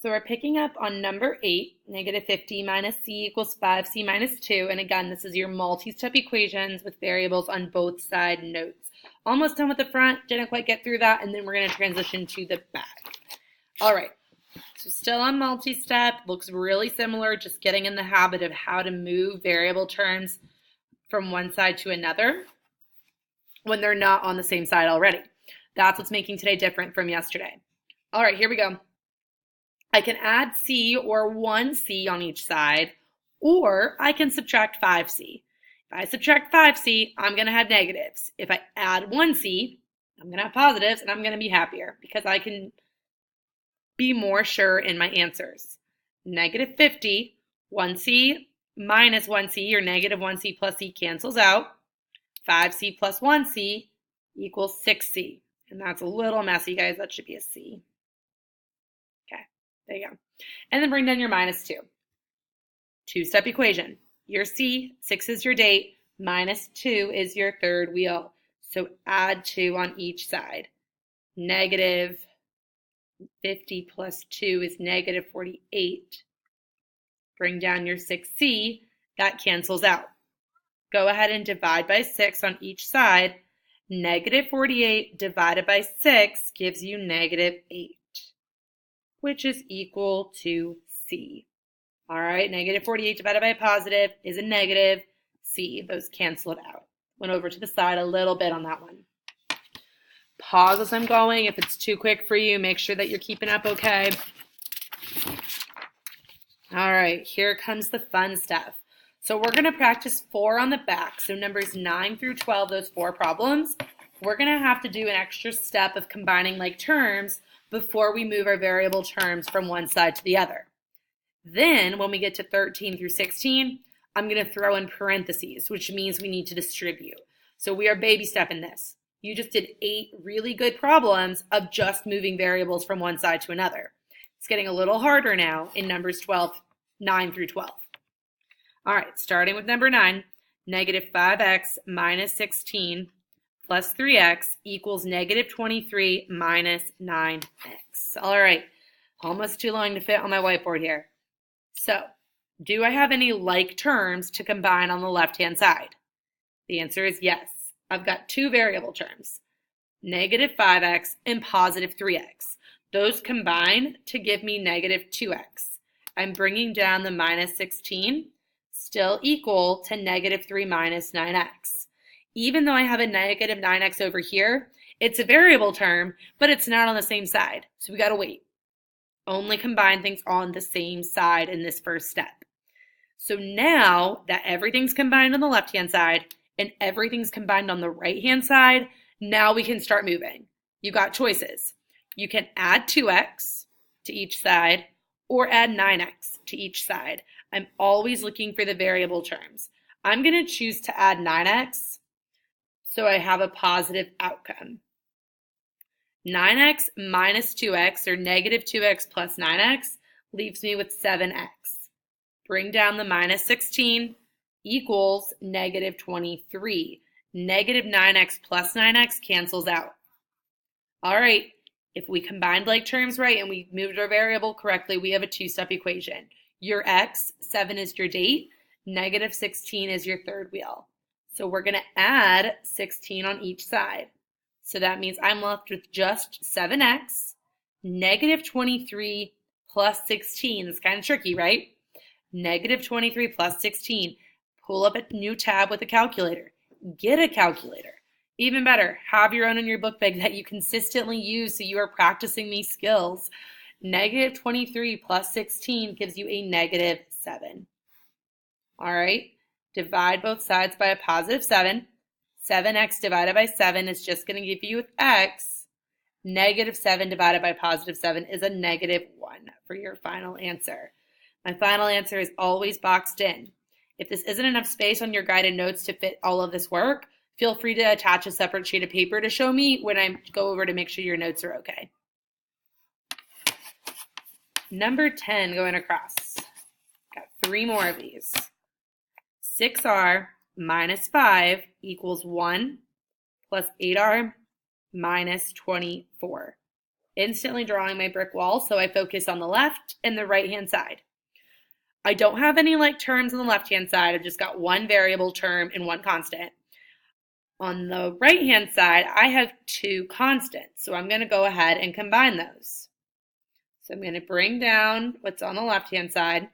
So we're picking up on number 8, negative 50 minus c equals 5c minus 2. And again, this is your multi-step equations with variables on both side notes. Almost done with the front, didn't quite get through that, and then we're going to transition to the back. All right, so still on multi-step, looks really similar, just getting in the habit of how to move variable terms from one side to another when they're not on the same side already. That's what's making today different from yesterday. All right, here we go. I can add c or 1c on each side, or I can subtract 5c. If I subtract 5c, I'm going to have negatives. If I add 1c, I'm going to have positives, and I'm going to be happier because I can be more sure in my answers. Negative 50, 1c minus 1c, or negative 1c plus c cancels out. 5c plus 1c equals 6c. And that's a little messy, guys. That should be a c. Okay, there you go. And then bring down your minus 2. Two-step equation. Your c, 6 is your date, minus 2 is your third wheel. So add 2 on each side. Negative 50 plus 2 is negative 48. Bring down your 6c. That cancels out. Go ahead and divide by 6 on each side. Negative 48 divided by 6 gives you negative 8, which is equal to c. All right, negative 48 divided by a positive is a negative c. Those cancel it out. Went over to the side a little bit on that one. Pause as I'm going. If it's too quick for you, make sure that you're keeping up okay. All right, here comes the fun stuff. So we're going to practice 4 on the back. So numbers 9 through 12, those 4 problems, we're going to have to do an extra step of combining like terms before we move our variable terms from one side to the other. Then when we get to 13 through 16, I'm going to throw in parentheses, which means we need to distribute. So we are baby stepping this. You just did 8 really good problems of just moving variables from one side to another. It's getting a little harder now in numbers 9 through 12. All right, starting with number 9, negative 5x minus 16 plus 3x equals negative 23 minus 9x. All right, almost too long to fit on my whiteboard here. So, do I have any like terms to combine on the left-hand side? The answer is yes. I've got 2 variable terms, negative 5x and positive 3x. Those combine to give me negative 2x. I'm bringing down the minus 16, still equal to negative 3 minus 9x. Even though I have a negative 9x over here, it's a variable term, but it's not on the same side. So we got to wait. Only combine things on the same side in this first step. So now that everything's combined on the left-hand side and everything's combined on the right-hand side, now we can start moving. You got choices. You can add 2x to each side or add 9x to each side. I'm always looking for the variable terms. I'm going to choose to add 9x so I have a positive outcome. 9x minus 2x, or negative 2x plus 9x, leaves me with 7x. Bring down the minus 16 equals negative 23. Negative 9x plus 9x cancels out. All right, if we combined like terms right and we moved our variable correctly, we have a 2-step equation. Your x, 7 is your date, negative 16 is your third wheel. So we're going to add 16 on each side. So that means I'm left with just 7x, negative 23 plus 16. It's kind of tricky, right? Negative 23 plus 16. Pull up a new tab with a calculator. Get a calculator. Even better, have your own in your book bag that you consistently use so you are practicing these skills. Negative 23 plus 16 gives you a negative 7. All right, divide both sides by a positive 7. 7x divided by 7 is just going to give you x. Negative 7 divided by positive 7 is a negative 1 for your final answer. My final answer is always boxed in. If this isn't enough space on your guided notes to fit all of this work, feel free to attach a separate sheet of paper to show me when I go over to make sure your notes are okay. Number 10 going across. Got 3 more of these. 6r minus 5 equals 1 plus 8r minus 24. Instantly drawing my brick wall, so I focus on the left and the right-hand side. I don't have any like terms on the left-hand side. I've just got one variable term and one constant. On the right-hand side, I have two constants, so I'm going to go ahead and combine those. So I'm going to bring down what's on the left-hand side.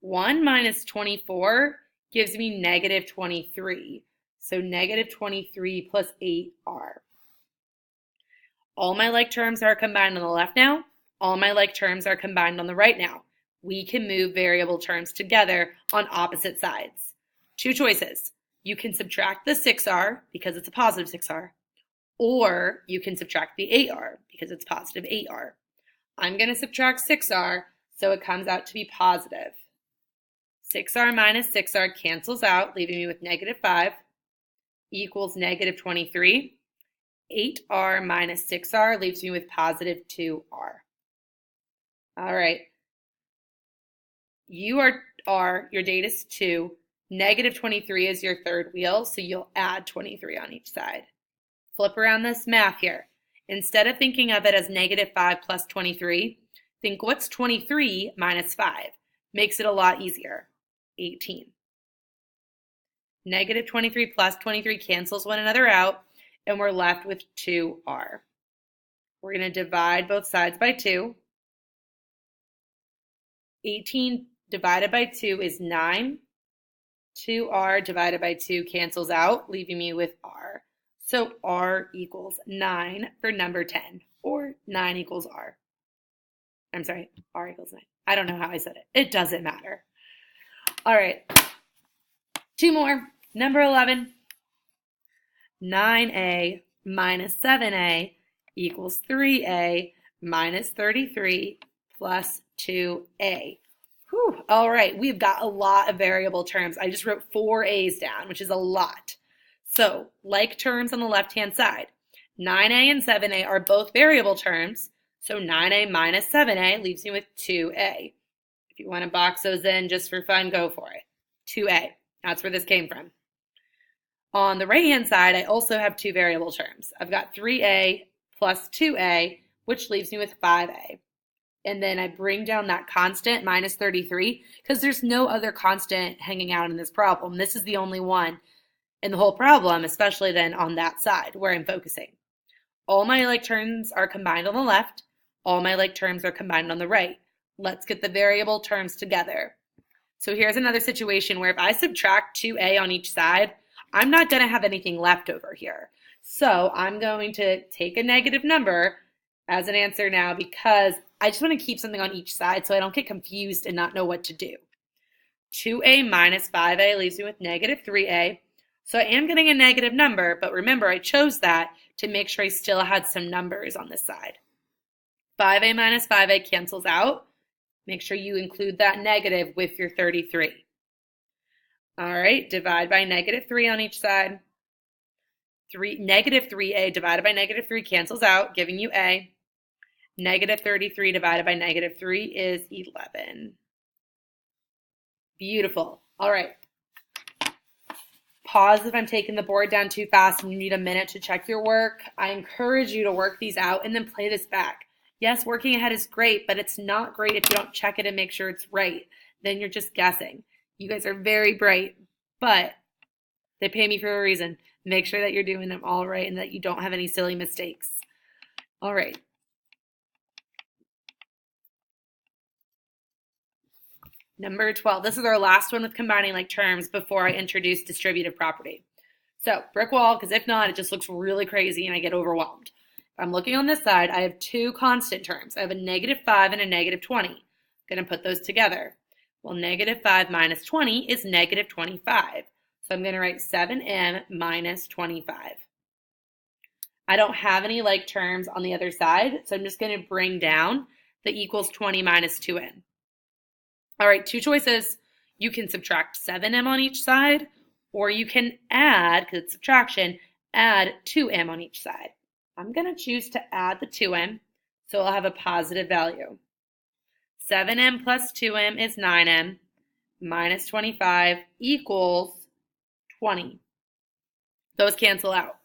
1 minus 24 gives me negative 23. So negative 23 plus 8r. All my like terms are combined on the left now. All my like terms are combined on the right now. We can move variable terms together on opposite sides. Two choices. You can subtract the 6r because it's a positive 6r, or you can subtract the 8r because it's positive 8r. I'm going to subtract 6r, so it comes out to be positive. 6r minus 6r cancels out, leaving me with negative 5 equals negative 23. 8r minus 6r leaves me with positive 2r. All right. You are your date is 2. Negative 23 is your third wheel, so you'll add 23 on each side. Flip around this math here. Instead of thinking of it as negative 5 plus 23, think what's 23 minus 5? Makes it a lot easier. 18. Negative 23 plus 23 cancels one another out, and we're left with 2r. We're going to divide both sides by 2. 18 divided by 2 is 9. 2r divided by 2 cancels out, leaving me with r. So r equals 9 for number 10, or 9 equals r. I'm sorry, r equals 9. I don't know how I said it. It doesn't matter. All right, two more. Number 11. 9a minus 7a equals 3a minus 33 plus 2a. Whew. All right, we've got a lot of variable terms. I just wrote 4 a's down, which is a lot. So, like terms on the left-hand side, 9a and 7a are both variable terms, so 9a minus 7a leaves me with 2a. If you want to box those in just for fun, go for it. 2a, that's where this came from. On the right-hand side, I also have two variable terms. I've got 3a plus 2a, which leaves me with 5a. And then I bring down that constant, minus 33, because there's no other constant hanging out in this problem. This is the only one in the whole problem, especially then on that side where I'm focusing. All my like terms are combined on the left. All my like terms are combined on the right. Let's get the variable terms together. So here's another situation where if I subtract 2a on each side, I'm not going to have anything left over here. So I'm going to take a negative number as an answer now because I just want to keep something on each side so I don't get confused and not know what to do. 2a minus 5a leaves me with negative 3a. So I am getting a negative number, but remember I chose that to make sure I still had some numbers on this side. 5a minus 5a cancels out. Make sure you include that negative with your 33. All right, divide by negative 3 on each side. Negative 3a divided by negative 3 cancels out, giving you a. Negative 33 divided by negative 3 is 11. Beautiful. All right. Pause if I'm taking the board down too fast and you need a minute to check your work. I encourage you to work these out and then play this back. Yes, working ahead is great, but it's not great if you don't check it and make sure it's right. Then you're just guessing. You guys are very bright, but they pay me for a reason. Make sure that you're doing them all right and that you don't have any silly mistakes. All right. Number 12, this is our last one with combining like terms before I introduce distributive property. So brick wall, because if not, it just looks really crazy and I get overwhelmed. If I'm looking on this side, I have two constant terms. I have a negative 5 and a negative 20. I'm going to put those together. Well, negative 5 minus 20 is negative 25. So I'm going to write 7m minus 25. I don't have any like terms on the other side, so I'm just going to bring down the equals 20 minus 2n. All right, two choices. You can subtract 7m on each side, or you can add, because it's subtraction, add 2m on each side. I'm going to choose to add the 2m, so I'll have a positive value. 7m plus 2m is 9m, minus 25 equals 20. Those cancel out.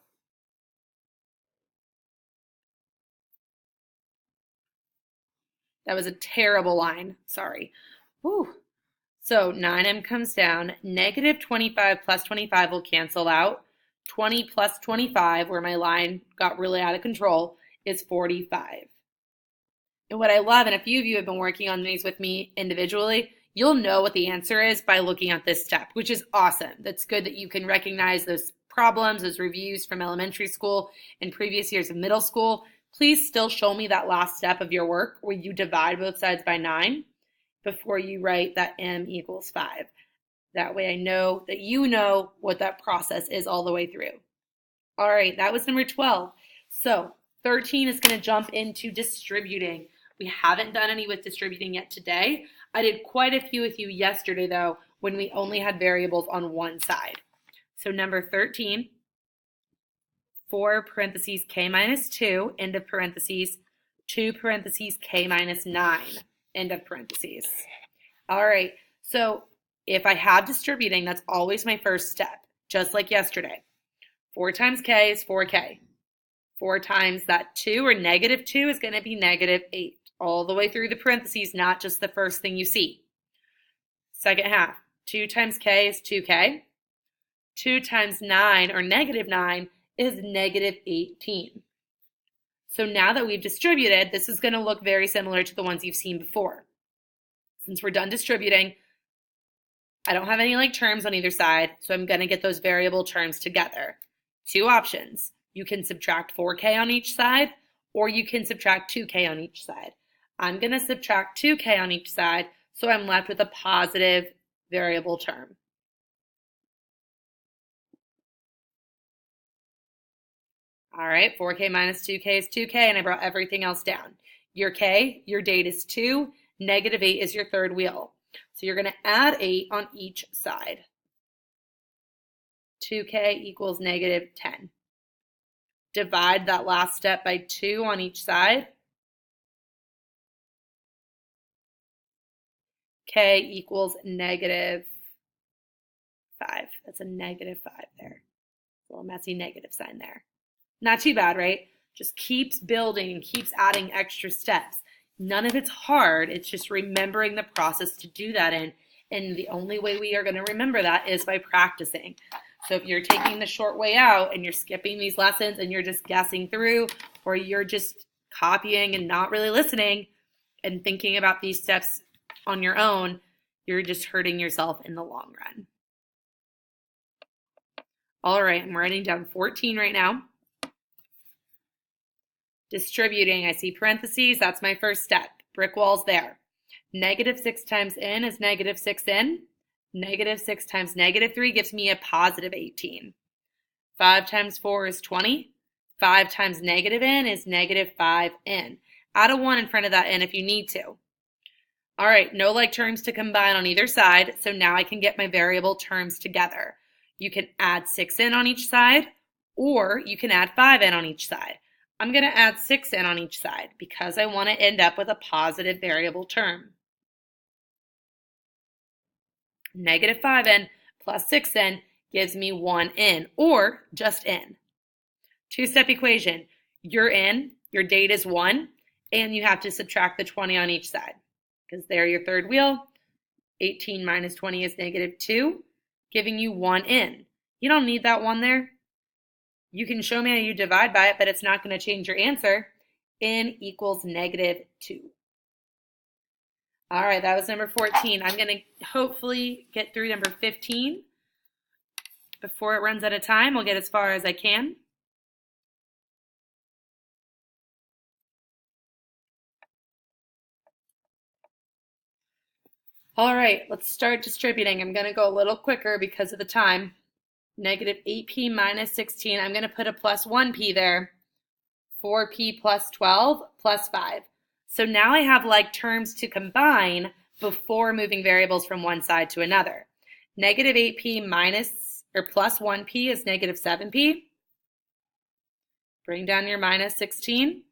That was a terrible line. Sorry. Whew. So 9m comes down. Negative 25 plus 25 will cancel out. 20 plus 25, where my line got really out of control, is 45. And what I love, and a few of you have been working on these with me individually, you'll know what the answer is by looking at this step, which is awesome. That's good that you can recognize those problems, those reviews from elementary school and previous years of middle school. Please still show me that last step of your work where you divide both sides by 9 before you write that m equals 5. That way I know that you know what that process is all the way through. All right, that was number 12. So 13 is going to jump into distributing. We haven't done any with distributing yet today. I did quite a few with you yesterday, though, when we only had variables on one side. So number 13, 4 parentheses k minus 2, end of parentheses, 2 parentheses k minus 9, end of parentheses. All right, so if I have distributing, that's always my first step, just like yesterday. 4 times k is 4k. 4 times that 2, or negative 2, is going to be negative 8, all the way through the parentheses, not just the first thing you see. Second half, 2 times k is 2k. 2 times 9, or negative 9, is negative 18. So now that we've distributed, this is going to look very similar to the ones you've seen before. Since we're done distributing, I don't have any like terms on either side, so I'm going to get those variable terms together. 2 options. You can subtract 4k on each side, or you can subtract 2k on each side. I'm going to subtract 2k on each side, so I'm left with a positive variable term. All right, 4k minus 2k is 2k, and I brought everything else down. Your k, your date is 2, negative 8 is your third wheel. So you're going to add 8 on each side. 2k equals negative 10. Divide that last step by 2 on each side. K equals negative 5. That's a negative 5 there. A little messy negative sign there. Not too bad, right? Just keeps building and keeps adding extra steps. None of it's hard. It's just remembering the process to do that in. And the only way we are going to remember that is by practicing. So if you're taking the short way out and you're skipping these lessons and you're just guessing through, or you're just copying and not really listening and thinking about these steps on your own, you're just hurting yourself in the long run. All right, I'm writing down 14 right now. Distributing, I see parentheses, that's my first step. Brick walls there. Negative 6 times n is negative 6n. Negative 6 times negative 3 gives me a positive 18. 5 times 4 is 20. 5 times negative n is negative 5n. Add a 1 in front of that n if you need to. All right, no like terms to combine on either side, so now I can get my variable terms together. You can add 6n on each side, or you can add 5n on each side. I'm going to add 6n on each side because I want to end up with a positive variable term. Negative 5n plus 6n gives me 1n, or just n. Two-step equation. Your n, your date is 1, and you have to subtract the 20 on each side because they're your third wheel. 18 minus 20 is negative 2, giving you 1n. You don't need that 1 there. You can show me how you divide by it, but it's not going to change your answer. N equals negative 2. All right, that was number 14. I'm going to hopefully get through number 15 before it runs out of time. I'll get as far as I can. All right, let's start distributing. I'm going to go a little quicker because of the time. Negative 8p minus 16, I'm going to put a plus 1p there. 4p plus 12 plus 5. So now I have like terms to combine before moving variables from one side to another. Negative 8p minus or plus 1p is negative 7p. Bring down your minus 16.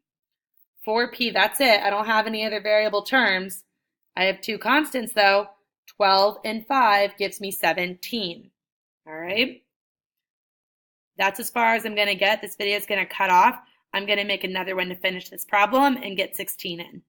4p, that's it. I don't have any other variable terms. I have 2 constants though. 12 and 5 gives me 17. All right. That's as far as I'm going to get. This video is going to cut off. I'm going to make another one to finish this problem and get 16 in.